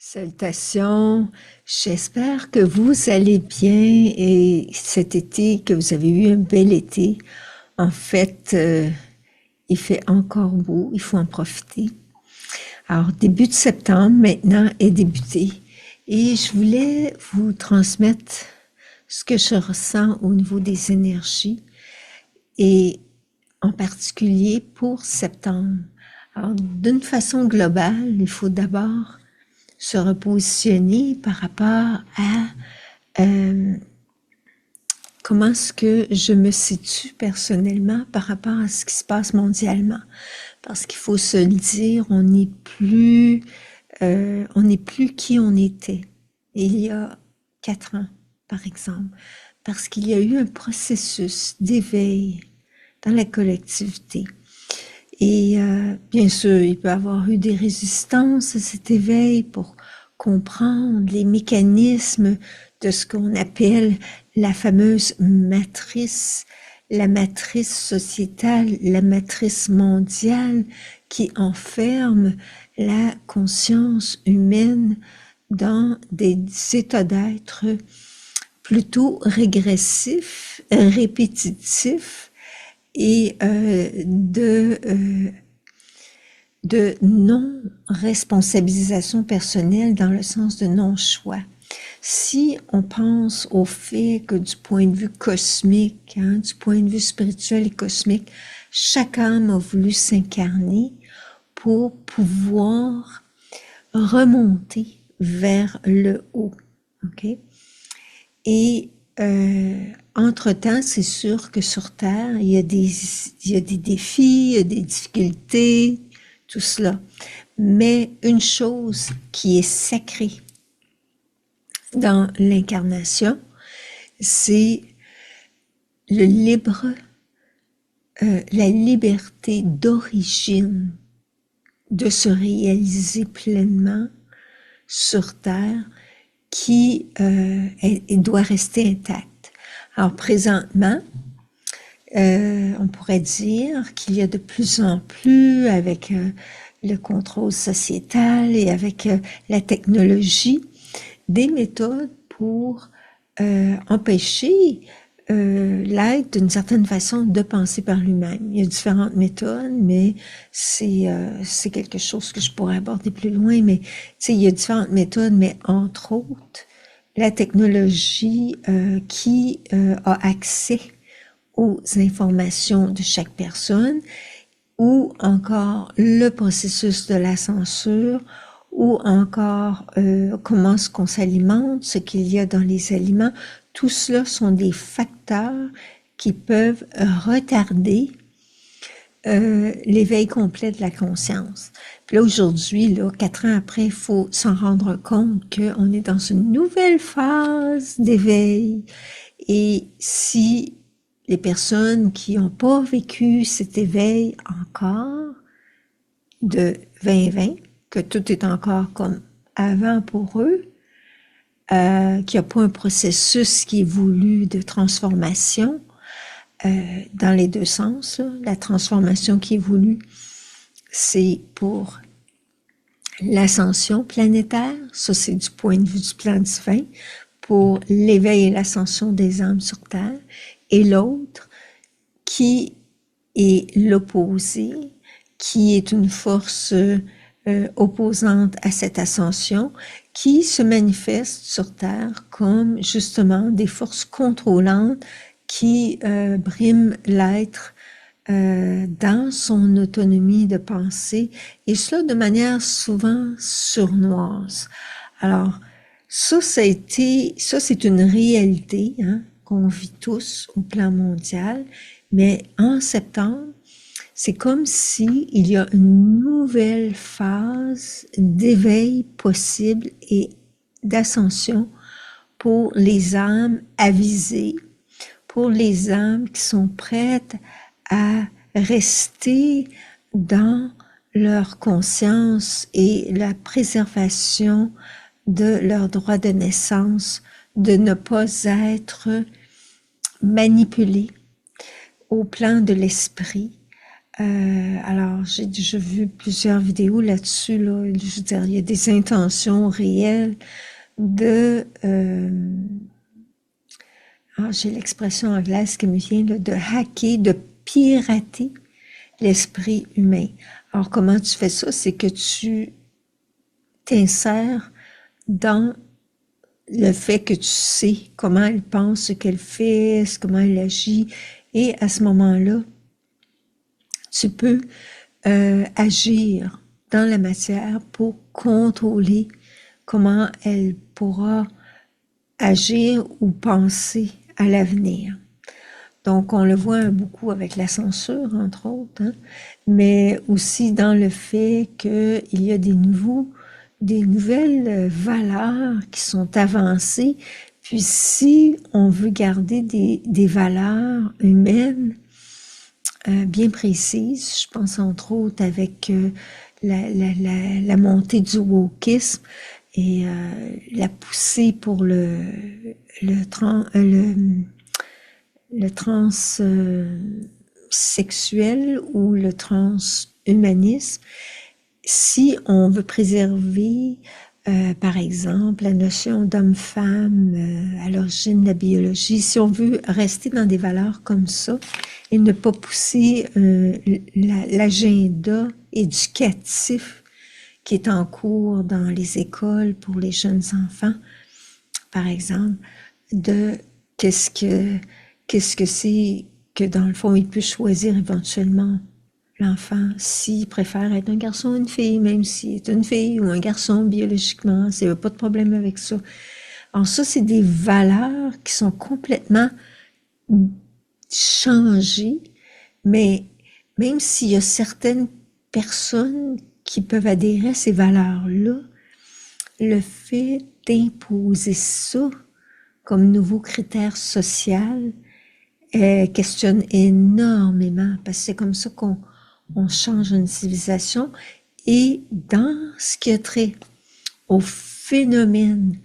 Salutations, j'espère que vous allez bien et cet été, que vous avez eu un bel été. En fait, il fait encore beau, il faut en profiter. Alors, début de septembre maintenant est débuté et je voulais vous transmettre ce que je ressens au niveau des énergies et en particulier pour septembre. Alors, d'une façon globale, il faut d'abord se repositionner par rapport à comment est-ce que je me situe personnellement par rapport à ce qui se passe mondialement. Parce qu'il faut se le dire, on n'est plus qui on était il y a 4 ans, par exemple. Parce qu'il y a eu un processus d'éveil dans la collectivité. Et bien sûr, il peut y avoir eu des résistances à cet éveil pour comprendre les mécanismes de ce qu'on appelle la fameuse matrice, la matrice sociétale, la matrice mondiale qui enferme la conscience humaine dans des états d'être plutôt régressifs, répétitifs, et de non-responsabilisation personnelle dans le sens de non-choix. Si on pense au fait que du point de vue cosmique, du point de vue spirituel et cosmique, chaque âme a voulu s'incarner pour pouvoir remonter vers le haut, ok? Et entre-temps, c'est sûr que sur Terre, il y a des défis, il y a des difficultés, tout cela. Mais une chose qui est sacrée dans l'incarnation, c'est le la liberté d'origine de se réaliser pleinement sur Terre qui doit rester intacte. Alors présentement, on pourrait dire qu'il y a de plus en plus, avec le contrôle sociétal et avec la technologie, des méthodes pour empêcher l'être d'une certaine façon de penser par lui-même. Il y a différentes méthodes, mais c'est quelque chose que je pourrais aborder plus loin. Mais tu sais, il y a différentes méthodes, mais entre autres, la technologie qui a accès aux informations de chaque personne, ou encore le processus de la censure, ou encore comment est-ce qu'on s'alimente, ce qu'il y a dans les aliments. Tout cela sont des facteurs qui peuvent retarder l'éveil complet de la conscience. Puis là, aujourd'hui, là, 4 ans après, il faut s'en rendre compte qu'on est dans une nouvelle phase d'éveil. Et si les personnes qui n'ont pas vécu cet éveil encore de 2020, que tout est encore comme avant pour eux, qu'il n'y a pas un processus qui est voulu de transformation dans les deux sens. Là. La transformation qui est voulue, c'est pour l'ascension planétaire, ça c'est du point de vue du plan divin, pour l'éveil et l'ascension des âmes sur Terre, et l'autre qui est l'opposé, qui est une force opposante à cette ascension, qui se manifeste sur Terre comme justement des forces contrôlantes qui briment l'être dans son autonomie de pensée, et cela de manière souvent sournoise. Alors, ça c'est une réalité qu'on vit tous au plan mondial, mais en septembre, c'est comme si il y a une nouvelle phase d'éveil possible et d'ascension pour les âmes avisées, pour les âmes qui sont prêtes à rester dans leur conscience et la préservation de leur droit de naissance, de ne pas être manipulés au plan de l'esprit, Alors, j'ai déjà vu plusieurs vidéos là-dessus, là. Je veux dire, il y a des intentions réelles de... j'ai l'expression anglaise qui me vient, là, de hacker, de pirater l'esprit humain. Alors, comment tu fais ça? C'est que tu t'insères dans le fait que tu sais comment elle pense, ce qu'elle fait, comment elle agit, et à ce moment-là, tu peux agir dans la matière pour contrôler comment elle pourra agir ou penser à l'avenir. Donc, on le voit beaucoup avec la censure, entre autres, hein, mais aussi dans le fait qu'il y a des nouvelles valeurs qui sont avancées. Puis, si on veut garder des valeurs humaines bien précises, je pense entre autres avec la montée du wokisme et la poussée pour le transsexuel ou le transhumanisme, si on veut préserver, par exemple, la notion d'homme-femme à l'origine de la biologie, si on veut rester dans des valeurs comme ça et ne pas pousser l'agenda éducatif qui est en cours dans les écoles pour les jeunes enfants, par exemple, de qu'est-ce que c'est que dans le fond, il peut choisir éventuellement l'enfant s'il préfère être un garçon ou une fille, même s'il est une fille ou un garçon biologiquement, il n'y a pas de problème avec ça. Alors ça, c'est des valeurs qui sont complètement changées, mais même s'il y a certaines personnes qui peuvent adhérer à ces valeurs-là, le fait d'imposer ça comme nouveau critère social questionne énormément, parce que c'est comme ça qu'on change une civilisation. Et dans ce qui a trait au phénomène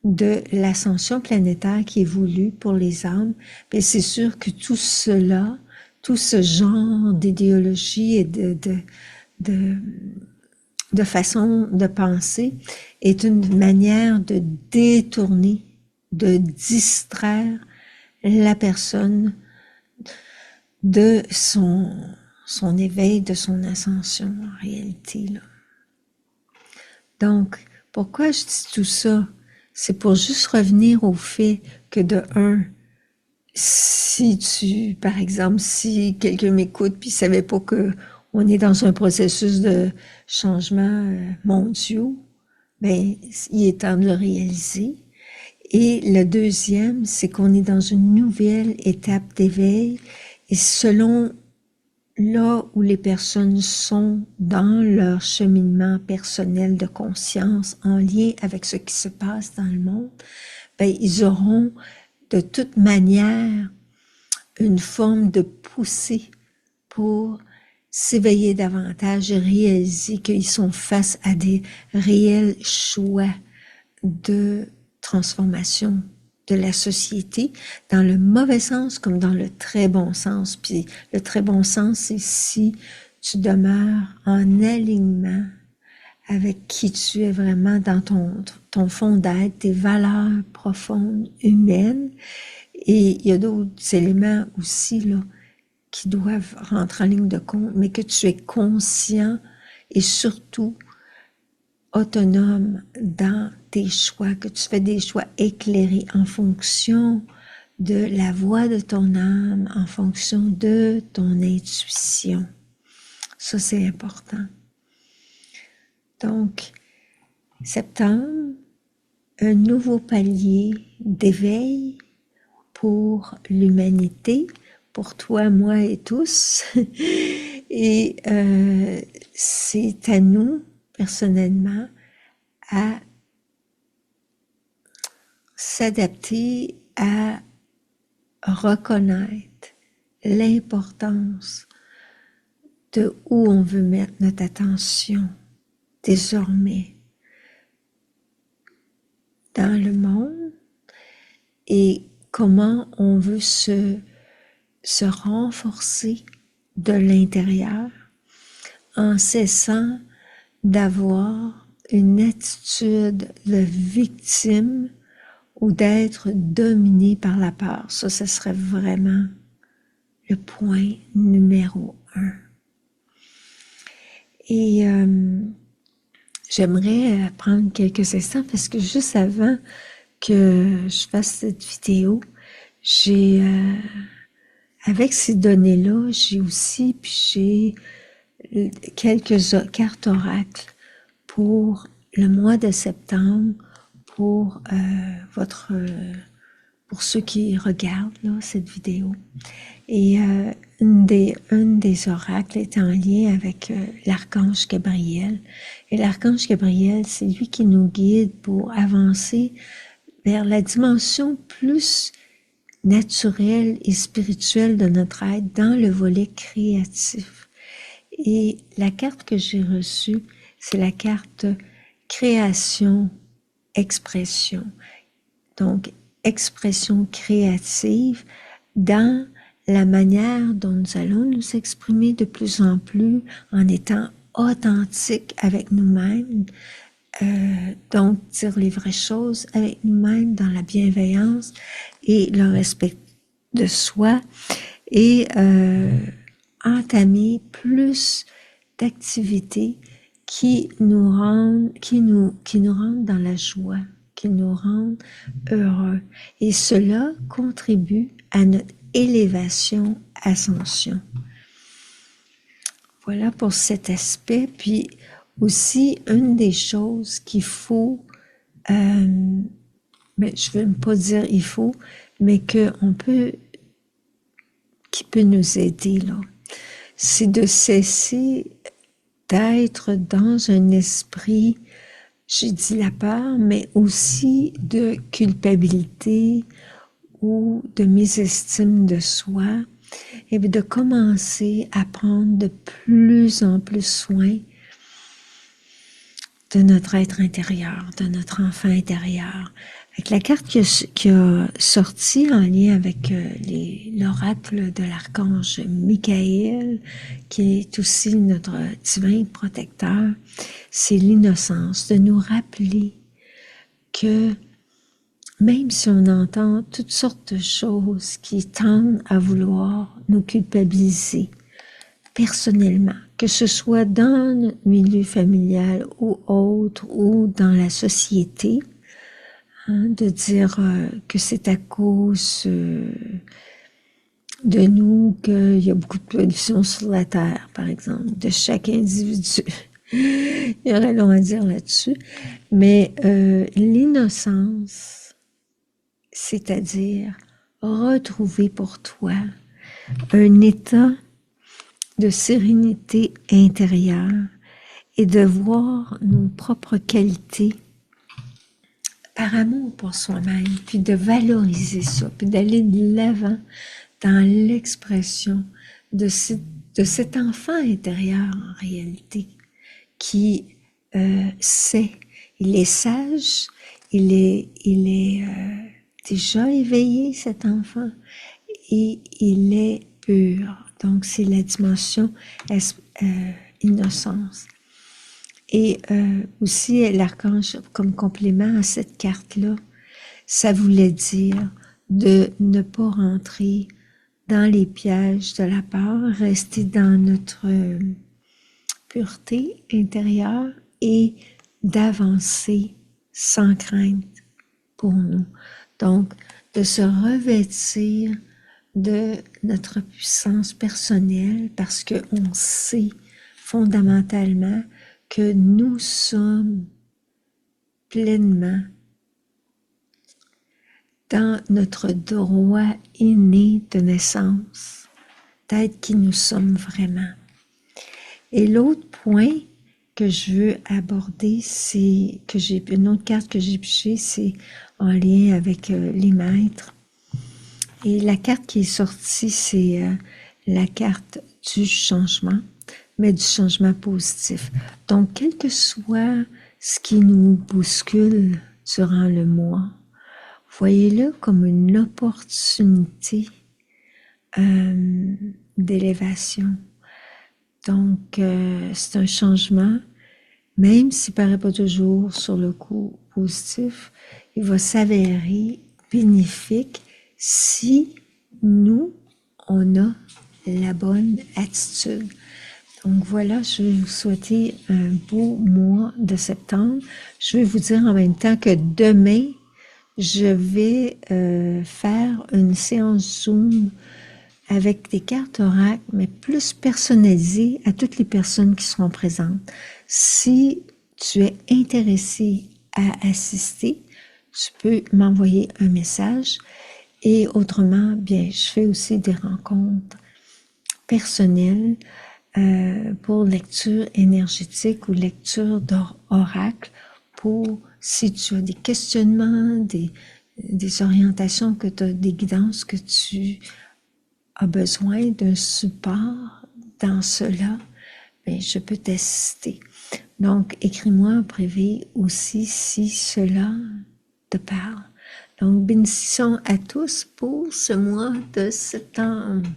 de l'ascension planétaire qui est voulu pour les âmes, bien c'est sûr que tout cela, tout ce genre d'idéologie et de façon de penser est une manière de détourner, de distraire la personne de son éveil, de son ascension en réalité, là. Donc, pourquoi je dis tout ça? C'est pour juste revenir au fait que de un, par exemple, si quelqu'un m'écoute puis savait pas que on est dans un processus de changement mondial, ben, il est temps de le réaliser. Et le deuxième, c'est qu'on est dans une nouvelle étape d'éveil et selon là où les personnes sont dans leur cheminement personnel de conscience en lien avec ce qui se passe dans le monde, ben, ils auront de toute manière une forme de poussée pour s'éveiller davantage et réaliser qu'ils sont face à des réels choix de transformation de la société, dans le mauvais sens comme dans le très bon sens. Puis le très bon sens, c'est si tu demeures en alignement avec qui tu es vraiment dans ton fond d'être, tes valeurs profondes humaines. Et il y a d'autres éléments aussi là qui doivent rentrer en ligne de compte, mais que tu es conscient et surtout autonome dans tes choix, que tu fais des choix éclairés en fonction de la voix de ton âme, en fonction de ton intuition. Ça, c'est important. Donc, septembre, un nouveau palier d'éveil pour l'humanité, pour toi, moi et tous. Et c'est à nous, personnellement, à s'adapter, à reconnaître l'importance de où on veut mettre notre attention désormais dans le monde et comment on veut se renforcer de l'intérieur, en cessant d'avoir une attitude de victime ou d'être dominé par la peur. Ça, ce serait vraiment le point numéro 1. Et j'aimerais prendre quelques instants parce que juste avant que je fasse cette vidéo, j'ai, avec ces données-là, j'ai aussi pigé quelques cartes oracles pour le mois de septembre, pour pour ceux qui regardent là, cette vidéo. Et une des oracles est en lien avec l'archange Gabriel. Et l'archange Gabriel, c'est lui qui nous guide pour avancer vers la dimension plus naturelle et spirituelle de notre être dans le volet créatif. Et la carte que j'ai reçue, c'est la carte création, expression. Donc, expression créative dans la manière dont nous allons nous exprimer de plus en plus en étant authentiques avec nous-mêmes, donc dire les vraies choses avec nous-mêmes dans la bienveillance et le respect de soi et entamer plus d'activités qui nous rendent dans la joie, qui nous rendent heureux. Et cela contribue à notre élévation, ascension. Voilà pour cet aspect. Puis aussi, une des choses qu'il faut, mais je ne veux pas dire il faut, mais qui peut nous aider là, c'est de cesser d'être dans un esprit, j'ai dit la peur, mais aussi de culpabilité ou de mésestime de soi, et de commencer à prendre de plus en plus soin de notre être intérieur, de notre enfant intérieur. Avec la carte qui a sorti en lien avec l'oracle de l'archange Michael, qui est aussi notre divin protecteur, c'est l'innocence, de nous rappeler que même si on entend toutes sortes de choses qui tendent à vouloir nous culpabiliser personnellement, que ce soit dans notre milieu familial ou autre, ou dans la société, de dire que c'est à cause de nous qu'il y a beaucoup de pollution sur la Terre, par exemple, de chaque individu. Il y aurait long à dire là-dessus. Mais l'innocence, c'est-à-dire retrouver pour toi un état de sérénité intérieure et de voir nos propres qualités par amour pour soi-même, puis de valoriser ça, puis d'aller de l'avant dans l'expression de cet enfant intérieur en réalité qui sait, il est sage, il est déjà éveillé cet enfant et il est pur. Donc c'est la dimension innocence. Et aussi l'archange comme complément à cette carte-là, ça voulait dire de ne pas rentrer dans les pièges de la peur, rester dans notre pureté intérieure et d'avancer sans crainte pour nous. Donc, de se revêtir de notre puissance personnelle parce qu'on sait fondamentalement que nous sommes pleinement dans notre droit inné de naissance, d'être qui nous sommes vraiment. Et l'autre point que je veux aborder, c'est que j'ai une autre carte que j'ai pichée, c'est en lien avec les maîtres. Et la carte qui est sortie, c'est la carte du changement, mais du changement positif. Donc, quel que soit ce qui nous bouscule durant le mois, voyez-le comme une opportunité d'élévation, Donc, c'est un changement, même s'il paraît pas toujours sur le coup positif, il va s'avérer bénéfique si nous, on a la bonne attitude. Donc voilà, je vais vous souhaiter un beau mois de septembre. Je vais vous dire en même temps que demain, je vais faire une séance Zoom avec des cartes oracle, mais plus personnalisées à toutes les personnes qui seront présentes. Si tu es intéressé à assister, tu peux m'envoyer un message. Et autrement, bien, je fais aussi des rencontres personnelles pour lecture énergétique ou lecture d'oracle pour si tu as des questionnements, des orientations que tu as, des guidances que tu as besoin d'un support dans cela, bien, je peux t'assister. Donc, écris-moi en privé aussi si cela te parle. Donc, bénédictions à tous pour ce mois de septembre.